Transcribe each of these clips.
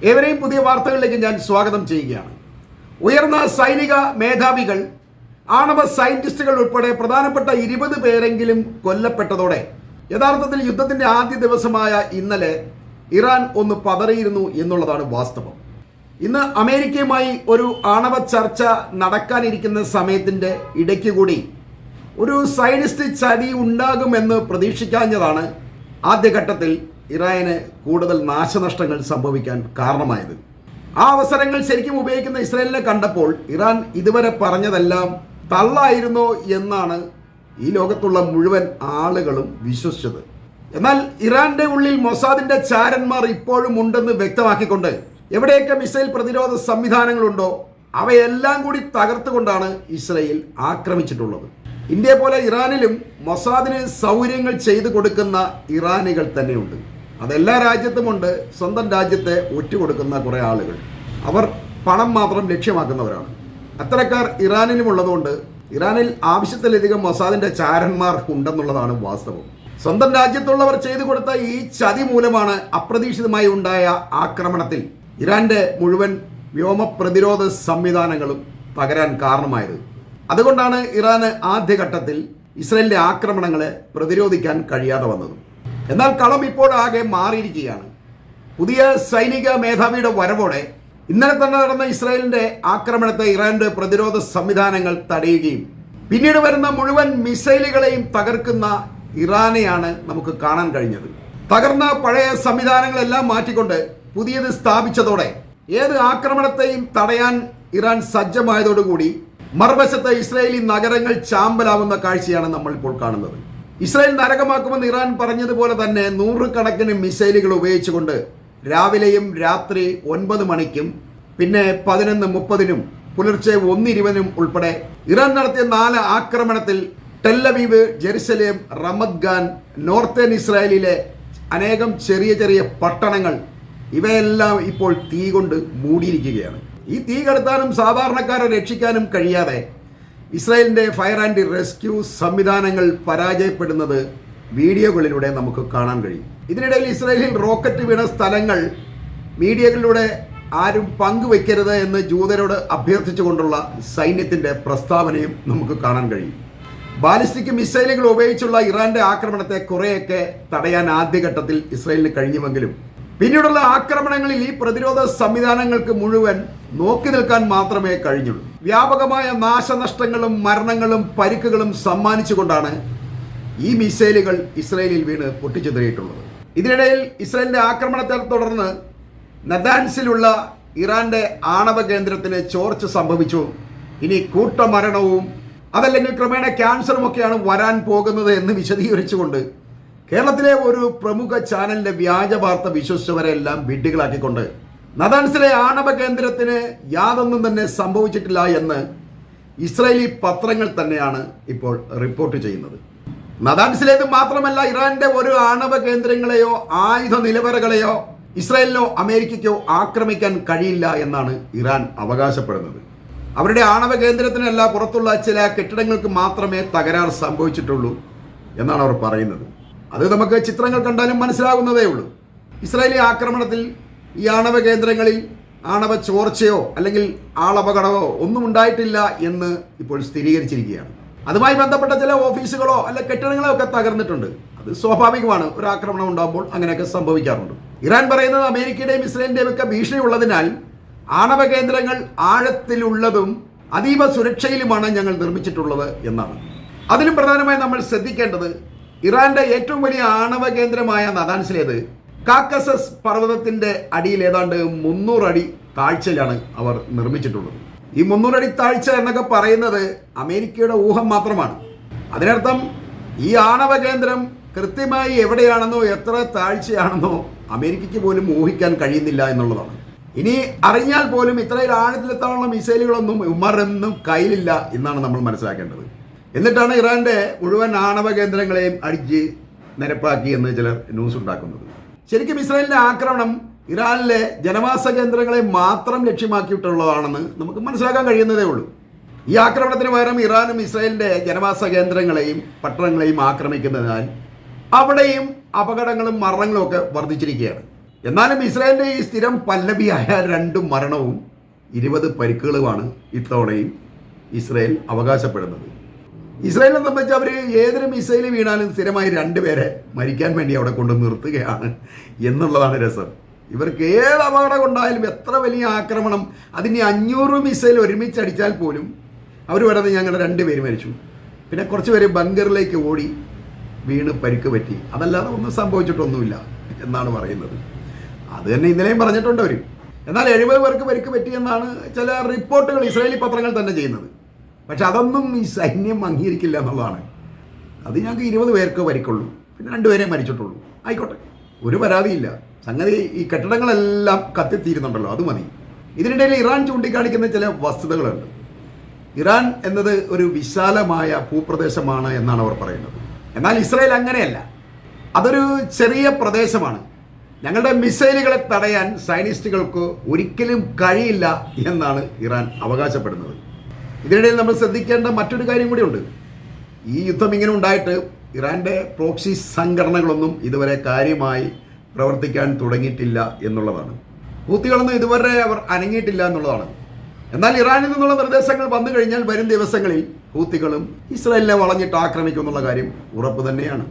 ഏവരെയും പുതിയ വാർത്തകളിലേക്ക് ഞാൻ സ്വാഗതം ചെയ്യുകയാണ്. ഉയർന്ന സൈനിക മേധാവികൾ, ആണവ സയന്റിസ്റ്റുകൾ ഉൾപ്പെടെ പ്രധാനപ്പെട്ട 20 പേരെങ്കിലും കൊല്ലപ്പെട്ടതോടെ യഥാർത്ഥത്തിൽ യുദ്ധത്തിന്റെ ആദ്യ ദിവസമായ ഇന്നലെ ഇറാൻ ഒന്ന് പതറിയിരുന്നു എന്നുള്ളതാണ് വാസ്തവം. ഇന്ന് അമേരിക്കയുമായി ഒരു ആണവ ചർച്ച നടക്കാനിരിക്കുന്ന സമയത്തിന്റെ ഇടയ്ക്ക് കൂടി ഒരു സയനിസ്റ്റ് ചതി ഉണ്ടാകുമെന്ന് പ്രതീക്ഷിക്കാഞ്ഞതാണ് ആദ്യഘട്ടത്തിൽ ഇറാന് കൂടുതൽ നാശനഷ്ടങ്ങൾ സംഭവിക്കാൻ കാരണമായത്. ആ അവസരങ്ങൾ ശരിക്കും ഉപയോഗിക്കുന്ന ഇസ്രായേലിനെ കണ്ടപ്പോൾ ഇറാൻ ഇതുവരെ പറഞ്ഞതെല്ലാം തള്ളായിരുന്നോ എന്നാണ് ഈ ലോകത്തുള്ള മുഴുവൻ ആളുകളും വിശ്വസിച്ചത്. എന്നാൽ ഇറാന്റെ ഉള്ളിൽ മൊസാദിന്റെ ചാരന്മാർ ഇപ്പോഴും ഉണ്ടെന്ന് വ്യക്തമാക്കിക്കൊണ്ട് എവിടെയൊക്കെ മിസൈൽ പ്രതിരോധ സംവിധാനങ്ങളുണ്ടോ അവയെല്ലാം കൂടി തകർത്തുകൊണ്ടാണ് ഇസ്രായേൽ ആക്രമിച്ചിട്ടുള്ളത്. ഇന്ത്യ പോലെ ഇറാനിലും മൊസാദിന് സൗകര്യങ്ങൾ ചെയ്തു കൊടുക്കുന്ന ഇറാനികൾ തന്നെയുണ്ട്. അതെല്ലാ രാജ്യത്തുമുണ്ട്. സ്വന്തം രാജ്യത്തെ ഒറ്റുകൊടുക്കുന്ന കുറേ ആളുകൾ, അവർ പണം മാത്രം ലക്ഷ്യമാക്കുന്നവരാണ്. അത്തരക്കാർ ഇറാനിലും ഉള്ളതുകൊണ്ട് ഇറാനിൽ ആവശ്യത്തിലധികം മൊസാദിന്റെ ചാരന്മാർ ഉണ്ടെന്നുള്ളതാണ് വാസ്തവം. സ്വന്തം രാജ്യത്തുള്ളവർ ചെയ്തു കൊടുത്ത ഈ ചതി മൂലമാണ് അപ്രതീക്ഷിതമായി ഉണ്ടായ ആക്രമണത്തിൽ ഇറാന്റെ മുഴുവൻ വ്യോമ പ്രതിരോധ സംവിധാനങ്ങളും തകരാൻ കാരണമായത്. അതുകൊണ്ടാണ് ഇറാന് ആദ്യഘട്ടത്തിൽ ഇസ്രായേലിന്റെ ആക്രമണങ്ങളെ പ്രതിരോധിക്കാൻ കഴിയാതെ വന്നത്. എന്നാൽ കളം ഇപ്പോൾ ആകെ മാറിയിരിക്കുകയാണ്. പുതിയ സൈനിക മേധാവിയുടെ വരവോടെ ഇന്നലെ തന്നെ നടന്ന ഇസ്രായേലിന്റെ ആക്രമണത്തെ ഇറാന്റെ പ്രതിരോധ സംവിധാനങ്ങൾ തടയുകയും പിന്നീട് വരുന്ന മുഴുവൻ മിസൈലുകളെയും തകർക്കുന്ന ഇറാനെയാണ് നമുക്ക് കാണാൻ കഴിഞ്ഞത്. തകർന്ന പഴയ സംവിധാനങ്ങളെല്ലാം മാറ്റിക്കൊണ്ട് പുതിയത് സ്ഥാപിച്ചതോടെ ഏത് ആക്രമണത്തെയും തടയാൻ ഇറാൻ സജ്ജമായതോടുകൂടി മറുവശത്ത് ഇസ്രായേലി നഗരങ്ങൾ ചാമ്പലാവുന്ന കാഴ്ചയാണ് നമ്മൾ ഇപ്പോൾ കാണുന്നത്. ഇസ്രായേൽ നരകമാക്കുമെന്ന് ഇറാൻ പറഞ്ഞതുപോലെ തന്നെ 100 കണക്കിന് മിസൈലുകൾ ഉപയോഗിച്ചുകൊണ്ട് രാവിലെയും രാത്രി 9 മണിക്കും പിന്നെ 11:30 പുലർച്ചെ 1:20 ഉൾപ്പെടെ ഇറാൻ നടത്തിയ 4 ആക്രമണത്തിൽ ടെല്ലവീവ്, ജെറുസലേം, റമദ് ഖാൻ, നോർത്തേൺ ഇസ്രായേലിലെ അനേകം ചെറിയ ചെറിയ പട്ടണങ്ങൾ ഇവയെല്ലാം ഇപ്പോൾ തീ കൊണ്ട് മൂടിയിരിക്കുകയാണ്. ഈ തീ കെടുത്താനും സാധാരണക്കാരെ രക്ഷിക്കാനും കഴിയാതെ ഇസ്രായേലിന്റെ ഫയർ ആൻഡ് റെസ്ക്യൂ സംവിധാനങ്ങൾ പരാജയപ്പെടുന്നത് വീഡിയോകളിലൂടെ നമുക്ക് കാണാൻ കഴിയും. ഇതിനിടയിൽ ഇസ്രായേലിൽ റോക്കറ്റ് വീണ സ്ഥലങ്ങൾ മീഡിയകളിലൂടെ ആരും പങ്കുവെക്കരുത് എന്ന് ജൂതരോട് അഭ്യർത്ഥിച്ചുകൊണ്ടുള്ള സൈന്യത്തിന്റെ പ്രസ്താവനയും നമുക്ക് കാണാൻ കഴിയും. ബാലിസ്റ്റിക് മിസൈലുകൾ ഉപയോഗിച്ചുള്ള ഇറാന്റെ ആക്രമണത്തെ കുറേയൊക്കെ തടയാൻ ആദ്യഘട്ടത്തിൽ ഇസ്രായേലിന് കഴിഞ്ഞുവെങ്കിലും പിന്നീടുള്ള ആക്രമണങ്ങളിൽ ഈ പ്രതിരോധ സംവിധാനങ്ങൾക്ക് മുഴുവൻ നോക്കി നിൽക്കാൻ മാത്രമേ കഴിഞ്ഞുള്ളൂ. വ്യാപകമായ നാശനഷ്ടങ്ങളും മരണങ്ങളും പരിക്കുകളും സമ്മാനിച്ചുകൊണ്ടാണ് ഈ മിസൈലുകൾ ഇസ്രായേലിൽ വീണ് പൊട്ടിച്ചിതറിയിട്ടുള്ളത്. ഇതിനിടയിൽ ഇസ്രായേലിന്റെ ആക്രമണത്തെ തുടർന്ന് നതാൻസിലുള്ള ഇറാന്റെ ആണവ കേന്ദ്രത്തിന് ചോർച്ച സംഭവിച്ചു. ഇനി കൂട്ടമരണവും അതല്ലെങ്കിൽ ക്രമേണ ക്യാൻസറും ഒക്കെയാണ് വരാൻ പോകുന്നത് എന്ന് വിശദീകരിച്ചുകൊണ്ട് കേരളത്തിലെ ഒരു പ്രമുഖ ചാനലിന്റെ വ്യാജ വാർത്ത വിശ്വസിച്ചവരെല്ലാം വിഡ്ഢികളാക്കിക്കൊണ്ട് നതാൻസിലെ ആണവ കേന്ദ്രത്തിന് യാതൊന്നും തന്നെ സംഭവിച്ചിട്ടില്ല എന്ന് ഇസ്രായേലി പത്രങ്ങൾ തന്നെയാണ് ഇപ്പോൾ റിപ്പോർട്ട് ചെയ്യുന്നത്. നതാൻസിലേത് മാത്രമല്ല, ഇറാന്റെ ഒരു ആണവ കേന്ദ്രങ്ങളെയോ ആയുധ നിലവറകളെയോ ഇസ്രായേലിനോ അമേരിക്കയ്ക്കോ ആക്രമിക്കാൻ കഴിയില്ല എന്നാണ് ഇറാൻ അവകാശപ്പെടുന്നത്. അവരുടെ ആണവ കേന്ദ്രത്തിനല്ല, പുറത്തുള്ള ചില കെട്ടിടങ്ങൾക്ക് മാത്രമേ തകരാർ സംഭവിച്ചിട്ടുള്ളൂ എന്നാണ് അവർ പറയുന്നത്. അത് നമുക്ക് ചിത്രങ്ങൾ കണ്ടാലും മനസ്സിലാകുന്നതേ ഉള്ളൂ. ഇസ്രായേലി ആക്രമണത്തിൽ ഈ ആണവ കേന്ദ്രങ്ങളിൽ ആണവ ചോർച്ചയോ അല്ലെങ്കിൽ ആളപകടമോ ഒന്നും ഉണ്ടായിട്ടില്ല എന്ന് ഇപ്പോൾ സ്ഥിരീകരിച്ചിരിക്കുകയാണ്. അതുമായി ബന്ധപ്പെട്ട ചില ഓഫീസുകളോ അല്ലെ കെട്ടിടങ്ങളോ ഒക്കെ തകർന്നിട്ടുണ്ട്. അത് സ്വാഭാവികമാണ്, ഒരു ആക്രമണം ഉണ്ടാകുമ്പോൾ അങ്ങനെയൊക്കെ സംഭവിക്കാറുണ്ട്. ഇറാൻ പറയുന്നത് അമേരിക്കയുടെയും ഇസ്രായേലിന്റെയും ഒക്കെ ഭീഷണി ഉള്ളതിനാൽ ആണവ കേന്ദ്രങ്ങൾ ആഴത്തിലുള്ളതും അതീവ സുരക്ഷയിലുമാണ് ഞങ്ങൾ നിർമ്മിച്ചിട്ടുള്ളത് എന്നാണ്. അതിലും പ്രധാനമായി നമ്മൾ ശ്രദ്ധിക്കേണ്ടത് ഇറാന്റെ ഏറ്റവും വലിയ ആണവ കേന്ദ്രമായ നതാൻസിലേത് കാക്കസസ് പർവ്വതത്തിന്റെ അടിയിൽ ഏതാണ്ട് 300 അടി താഴ്ചയിലാണ് അവർ നിർമ്മിച്ചിട്ടുള്ളത്. ഈ 300 അടി താഴ്ച എന്നൊക്കെ പറയുന്നത് അമേരിക്കയുടെ ഊഹം മാത്രമാണ്. അതിനർത്ഥം ഈ ആണവ കേന്ദ്രം കൃത്യമായി എവിടെയാണെന്നോ എത്ര താഴ്ചയാണെന്നോ അമേരിക്കയ്ക്ക് പോലും ഊഹിക്കാൻ കഴിയുന്നില്ല എന്നുള്ളതാണ്. ഇനി അറിഞ്ഞാൽ പോലും ഇത്രയും ആഴത്തിലെത്താനുള്ള മിസൈലുകളൊന്നും ഉമറൊന്നും കയ്യിലില്ല എന്നാണ് നമ്മൾ മനസ്സിലാക്കേണ്ടത്. എന്നിട്ടാണ് ഇറാന്റെ മുഴുവൻ ആണവ കേന്ദ്രങ്ങളെയും അടിച്ച് നിരപ്പാക്കി എന്ന് ചിലർ ന്യൂസ് ഉണ്ടാക്കുന്നത്. ശരിക്കും ഇസ്രായേലിന്റെ ആക്രമണം ഇറാനിലെ ജനവാസ കേന്ദ്രങ്ങളെ മാത്രം ലക്ഷ്യമാക്കിയിട്ടുള്ളതാണെന്ന് നമുക്ക് മനസ്സിലാക്കാൻ കഴിയുന്നതേ ഉള്ളൂ. ഈ ആക്രമണത്തിന് പകരം ഇറാനും ഇസ്രായേലിന്റെ ജനവാസ കേന്ദ്രങ്ങളെയും പട്ടണങ്ങളെയും ആക്രമിക്കുന്നതിനാൽ അവിടെയും അപകടങ്ങളും മരണങ്ങളും ഒക്കെ വർദ്ധിച്ചിരിക്കുകയാണ്. എന്നാലും ഇസ്രായേലിൻ്റെ ഈ സ്ഥിരം പല്ലവിയായ 2 മരണവും 20 പരിക്കുകളുമാണ് ഇത്തവണയും ഇസ്രായേൽ അവകാശപ്പെടുന്നത്. ഇസ്രായേലിനെ സംബന്ധിച്ച് അവർ ഏതൊരു മിസൈൽ വീണാലും സ്ഥിരമായി 2 പേരെ മരിക്കാൻ വേണ്ടി അവിടെ കൊണ്ട് നിർത്തുകയാണ് എന്നുള്ളതാണ് രസം. ഇവർക്ക് ഏത് അപകടം ഉണ്ടായാലും എത്ര വലിയ ആക്രമണം, അതിന് 500 മിസൈൽ ഒരുമിച്ച് അടിച്ചാൽ പോലും അവർ പറയുന്നത് ഞങ്ങളുടെ 2 പേര് മരിച്ചു, പിന്നെ കുറച്ച് പേര് ബങ്കറിലേക്ക് ഓടി വീണ് പരിക്ക് പറ്റി, അതല്ലാതെ ഒന്നും സംഭവിച്ചിട്ടൊന്നുമില്ല എന്നാണ് പറയുന്നത്. അത് തന്നെ ഇന്നലെയും പറഞ്ഞിട്ടുണ്ട് അവർ. എന്നാൽ 70 പേർക്ക് പരിക്ക് പറ്റിയെന്നാണ് ചില റിപ്പോർട്ടുകൾ ഇസ്രായേലി പത്രങ്ങൾ തന്നെ ചെയ്യുന്നത്. പക്ഷെ അതൊന്നും ഈ സൈന്യം അംഗീകരിക്കില്ല എന്നുള്ളതാണ്. അത് ഞങ്ങൾക്ക് 20 പേർക്ക് പരിക്കുള്ളൂ, പിന്നെ 2 പേരെ മരിച്ചിട്ടുള്ളൂ, ആയിക്കോട്ടെ, ഒരു പരാതിയില്ല. സംഗതി ഈ കെട്ടിടങ്ങളെല്ലാം കത്തിത്തീരുന്നുണ്ടല്ലോ, അത് മതി. ഇതിനിടയിൽ ഇറാൻ ചൂണ്ടിക്കാണിക്കുന്ന ചില വസ്തുതകളുണ്ട്. ഇറാൻ എന്നത് ഒരു വിശാലമായ ഭൂപ്രദേശമാണ് എന്നാണ് അവർ പറയുന്നത്. എന്നാൽ ഇസ്രായേൽ അങ്ങനെയല്ല, അതൊരു ചെറിയ പ്രദേശമാണ്. ഞങ്ങളുടെ മിസൈലുകളെ തടയാൻ സയനിസ്റ്റുകൾക്ക് ഒരിക്കലും കഴിയില്ല എന്നാണ് ഇറാൻ അവകാശപ്പെടുന്നത്. ഇതിനിടയിൽ നമ്മൾ ശ്രദ്ധിക്കേണ്ട മറ്റൊരു കാര്യം കൂടിയുണ്ട്. ഈ യുദ്ധം ഇങ്ങനെ ഉണ്ടായിട്ട് ഇറാൻ്റെ പ്രോക്സി സംഘടനകളൊന്നും ഇതുവരെ കാര്യമായി പ്രവർത്തിക്കാൻ തുടങ്ങിയിട്ടില്ല എന്നുള്ളതാണ്. ഹൂത്തികളൊന്നും ഇതുവരെ അവർ അനങ്ങിയിട്ടില്ല എന്നുള്ളതാണ്. എന്നാൽ ഇറാനിൽ നിന്നുള്ള നിർദ്ദേശങ്ങൾ വന്നു കഴിഞ്ഞാൽ വരും ദിവസങ്ങളിൽ ഹൂത്തികളും ഇസ്രായേലിനെ വളഞ്ഞിട്ട് ആക്രമിക്കും എന്നുള്ള കാര്യം ഉറപ്പ് തന്നെയാണ്.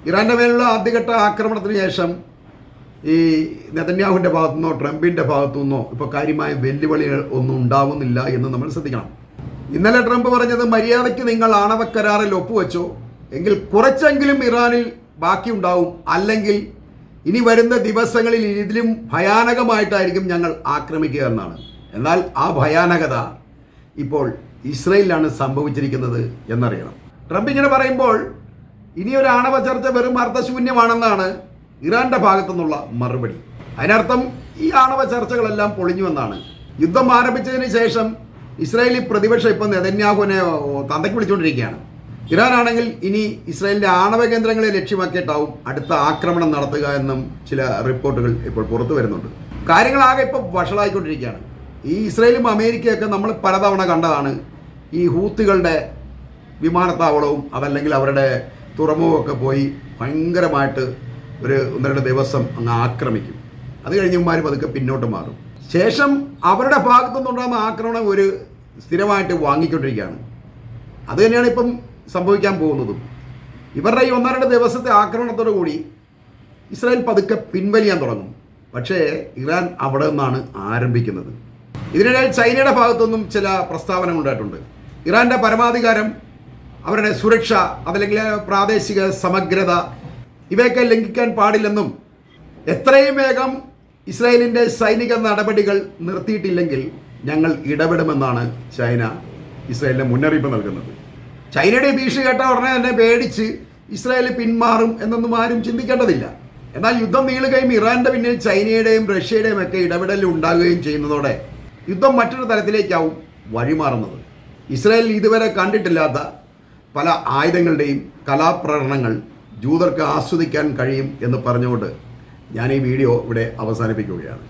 ഇറാൻ്റെ മേലുള്ള ആദ്യഘട്ട ആക്രമണത്തിന് ശേഷം ഈ നെതന്യാഹുവിൻ്റെ ഭാഗത്തുനിന്നോ ട്രംപിൻ്റെ ഭാഗത്തുനിന്നോ ഇപ്പോൾ കാര്യമായ വെല്ലുവിളികൾ ഒന്നും ഉണ്ടാവുന്നില്ല എന്ന് നമ്മൾ ശ്രദ്ധിക്കണം. ഇന്നലെ ട്രംപ് പറഞ്ഞത്, മര്യാദയ്ക്ക് നിങ്ങൾ ആണവ കരാറിൽ ഒപ്പുവെച്ചോ, എങ്കിൽ കുറച്ചെങ്കിലും ഇറാനിൽ ബാക്കിയുണ്ടാവും, അല്ലെങ്കിൽ ഇനി വരുന്ന ദിവസങ്ങളിൽ ഇതിലും ഭയാനകമായിട്ടായിരിക്കും ഞങ്ങൾ ആക്രമിക്കുക എന്നാണ്. എന്നാൽ ആ ഭയാനകത ഇപ്പോൾ ഇസ്രയേലിലാണ് സംഭവിച്ചിരിക്കുന്നത് എന്നറിയണം. ട്രംപ് ഇങ്ങനെ പറയുമ്പോൾ ഇനിയൊരു ആണവ ചർച്ച വെറും അർത്ഥശൂന്യമാണെന്നാണ് ഇറാന്റെ ഭാഗത്തുനിന്നുള്ള മറുപടി. അതിനർത്ഥം ഈ ആണവ ചർച്ചകളെല്ലാം പൊളിഞ്ഞുവെന്നാണ്. യുദ്ധം ആരംഭിച്ചതിന് ശേഷം ഇസ്രായേലി പ്രതിപക്ഷം ഇപ്പം നെതന്യാഹുവിനെ തന്തയ്ക്ക് വിളിച്ചുകൊണ്ടിരിക്കുകയാണ്. ഇറാൻ ആണെങ്കിൽ ഇനി ഇസ്രായേലിൻ്റെ ആണവ കേന്ദ്രങ്ങളെ ലക്ഷ്യമാക്കിയിട്ടാവും അടുത്ത ആക്രമണം നടത്തുക എന്നും ചില റിപ്പോർട്ടുകൾ ഇപ്പോൾ പുറത്തു വരുന്നുണ്ട്. കാര്യങ്ങളാകെ ഇപ്പോൾ വഷളായിക്കൊണ്ടിരിക്കുകയാണ്. ഈ ഇസ്രായേലും അമേരിക്കയൊക്കെ നമ്മൾ പലതവണ കണ്ടതാണ്. ഈ ഹൂത്തികളുടെ വിമാനത്താവളവും അതല്ലെങ്കിൽ അവരുടെ തുറമുഖമൊക്കെ പോയി ഭയങ്കരമായിട്ട് ഒരു 1-2 ദിവസം അങ്ങ് ആക്രമിക്കും. അത് കഴിഞ്ഞുമാർ പതുക്കെ പിന്നോട്ട് മാറും. ശേഷം അവരുടെ ഭാഗത്തുനിന്നുണ്ടാകുന്ന ആക്രമണം ഒരു സ്ഥിരമായിട്ട് വാങ്ങിക്കൊണ്ടിരിക്കുകയാണ്. അത് തന്നെയാണ് ഇപ്പം സംഭവിക്കാൻ പോകുന്നതും. ഇവരുടെ ഈ 1-2 ദിവസത്തെ ആക്രമണത്തോടു കൂടി ഇസ്രായേൽ പതുക്കെ പിൻവലിയാൻ തുടങ്ങും. പക്ഷേ ഇറാൻ അവിടെ നിന്നാണ് ആരംഭിക്കുന്നത്. ഇതിനിടയിൽ ചൈനയുടെ ഭാഗത്തുനിന്നും ചില പ്രസ്താവനകൾ ഉണ്ടായിട്ടുണ്ട്. ഇറാൻ്റെ പരമാധികാരം, അവരുടെ സുരക്ഷ, അതല്ലെങ്കിൽ പ്രാദേശിക സമഗ്രത, ഇവയൊക്കെ ലംഘിക്കാൻ പാടില്ലെന്നും എത്രയും വേഗം ഇസ്രായേലിൻ്റെ സൈനിക നടപടികൾ നിർത്തിയിട്ടില്ലെങ്കിൽ ഞങ്ങൾ ഇടപെടുമെന്നാണ് ചൈന ഇസ്രായേലിന് മുന്നറിയിപ്പ് നൽകുന്നത്. ചൈനയുടെ ഭീഷണി കേട്ട ഉടനെ തന്നെ പേടിച്ച് ഇസ്രായേൽ പിന്മാറും എന്നൊന്നും ആരും ചിന്തിക്കേണ്ടതില്ല. എന്നാൽ യുദ്ധം നീളുകയും ഇറാന്റെ പിന്നിൽ ചൈനയുടെയും റഷ്യയുടെയും ഒക്കെ ഇടപെടൽ ഉണ്ടാകുകയും ചെയ്യുന്നതോടെ യുദ്ധം മറ്റൊരു തലത്തിലേക്കാവും വഴിമാറുന്നത്. ഇസ്രായേൽ ഇതുവരെ കണ്ടിട്ടില്ലാത്ത പല ആയുധങ്ങളുടെയും കലാപ്രകടനങ്ങൾ ജൂതർക്ക് ആസ്വദിക്കാൻ കഴിയും എന്ന് പറഞ്ഞുകൊണ്ട് ഞാൻ ഈ വീഡിയോ ഇവിടെ അവസാനിപ്പിക്കുകയാണ്.